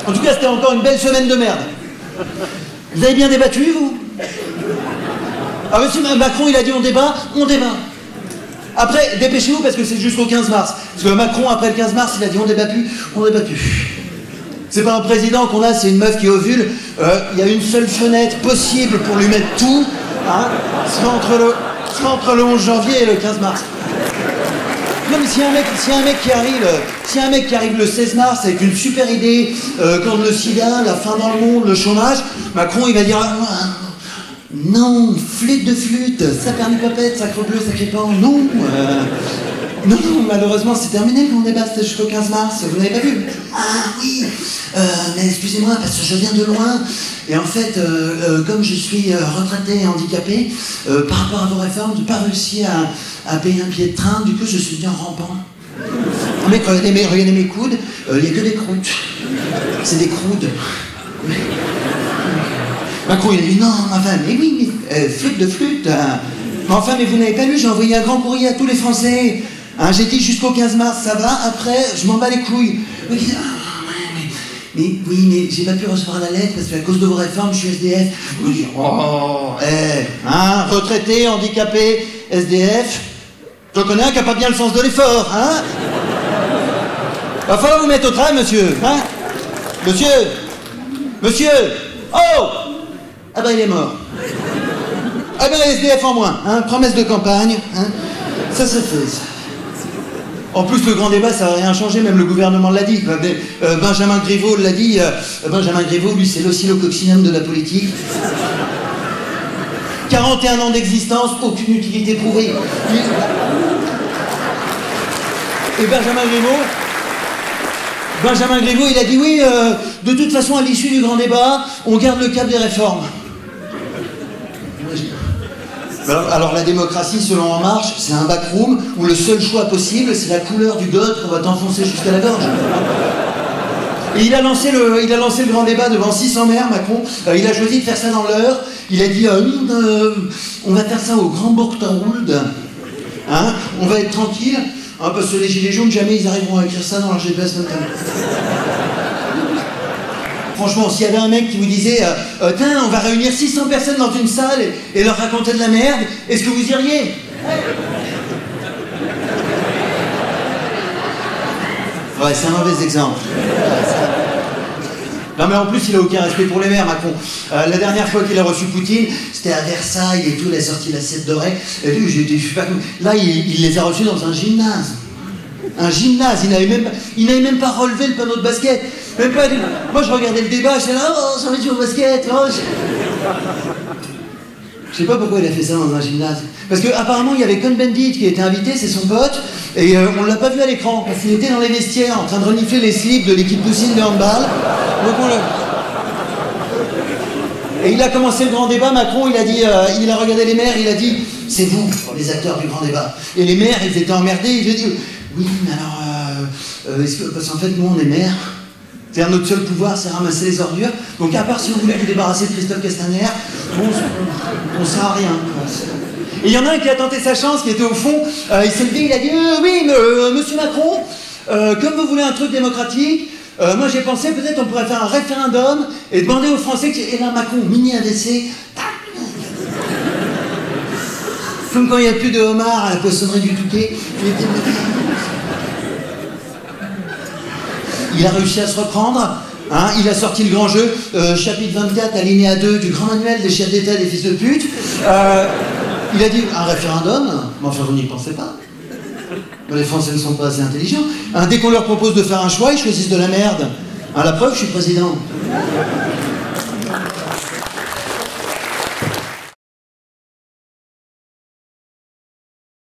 En tout cas, c'était encore une belle semaine de merde. Vous avez bien débattu, vous? Ah, monsieur Macron, il a dit on débat, on débat. Après, dépêchez-vous parce que c'est jusqu'au 15 mars. Parce que Macron, après le 15 mars, il a dit on débat plus, on débat plus. C'est pas un président qu'on a, c'est une meuf qui ovule. Il y a une seule fenêtre possible pour lui mettre tout. Hein, c'est entre le 11 janvier et le 15 mars. Non mais si un mec qui arrive le 16 mars avec une super idée, contre le sida, la faim dans le monde, le chômage, Macron il va dire non, flûte de flûte, saperlipopette, sacre bleu, sacré pan, non. Non, malheureusement c'est terminé le grand débat, c'était jusqu'au 15 mars, vous n'avez pas vu? Ah oui, mais excusez-moi parce que je viens de loin, et en fait, comme je suis retraité et handicapé, par rapport à vos réformes, je n'ai pas réussi à payer un billet de train, du coup je suis venu en rampant. Mec, regardez mes coudes, il n'y a que des croûtes. C'est des croûtes. Macron il a dit non, enfin, mais oui, mais flûte de flûte. Enfin, mais vous n'avez pas lu, j'ai envoyé un grand courrier à tous les Français. Hein, j'ai dit jusqu'au 15 mars, ça va, après, je m'en bats les couilles. Mais oui, mais j'ai pas pu recevoir la lettre parce qu'à cause de vos réformes, je suis SDF. Retraité, handicapé, SDF. J'en connais un qui a pas bien le sens de l'effort, hein? Va falloir vous mettre au travail, monsieur, hein? Monsieur! Oh! Ah ben il est mort. Ah ben SDF en moins, hein? Promesse de campagne, hein? Ça se fait, ça. En plus, le grand débat, ça n'a rien changé, même le gouvernement l'a dit. Benjamin Griveaux l'a dit. Benjamin Griveaux, lui, c'est l'oscillococcinum de la politique. 41 ans d'existence, aucune utilité prouvée. Et Benjamin Griveaux, il a dit oui, de toute façon, à l'issue du grand débat, on garde le cap des réformes. Alors la démocratie, selon En Marche, c'est un backroom où le seul choix possible, c'est la couleur du god qu'on va t'enfoncer jusqu'à la gorge. Et il a lancé le grand débat devant 600 maires, Macron. Il a choisi de faire ça dans l'heure. Il a dit on va faire ça au Grand Bourgtarould. Hein, on va être tranquille, hein, parce que les gilets jaunes, jamais ils arriveront à écrire ça dans leur GPS notamment. Franchement, s'il y avait un mec qui vous disait tiens, on va réunir 600 personnes dans une salle et leur raconter de la merde, est-ce que vous iriez? Ouais, c'est un mauvais exemple. Non mais en plus, il a aucun respect pour les maires, Macron. La dernière fois qu'il a reçu Poutine, c'était à Versailles et tout, il a sorti l'assiette dorée. Et lui, je sais pas... Là, il les a reçus dans un gymnase. Un gymnase, il n'avait même pas relevé le panneau de basket. Même pas... Moi, je regardais le débat, j'étais là, oh, ça va jouer au basket. Oh, je sais pas pourquoi il a fait ça dans un gymnase. Parce qu'apparemment, il y avait Cohn-Bendit qui était invité, c'est son pote, et on l'a pas vu à l'écran, parce qu'il était dans les vestiaires en train de renifler les slips de l'équipe poussine de handball. Donc Et il a commencé le grand débat, Macron, il a dit, il a regardé les maires, il a dit, c'est vous, les acteurs du grand débat. Et les maires, ils étaient emmerdés, ils lui ont dit, oui, mais alors, parce qu'en fait, nous, on est maires. C'est-à-dire, notre seul pouvoir, c'est ramasser les ordures. Donc, à part si vous voulez vous débarrasser de Christophe Castaner, on sert à rien. Et il y en a un qui a tenté sa chance, qui était au fond, il s'est levé, il a dit, oui, monsieur Macron, comme vous voulez un truc démocratique, moi j'ai pensé peut-être on pourrait faire un référendum et demander aux Français et là Macron, mini AVC, comme quand il n'y a plus de homard à la poissonnerie du Touquet. Il a réussi à se reprendre, hein, il a sorti le grand jeu, chapitre 24, alinéa 2 du grand manuel des chefs d'État et des fils de pute. Il a dit un référendum, mais enfin vous n'y pensez pas. Les Français ne sont pas assez intelligents. Hein, dès qu'on leur propose de faire un choix, ils choisissent de la merde. Hein, la preuve, je suis président.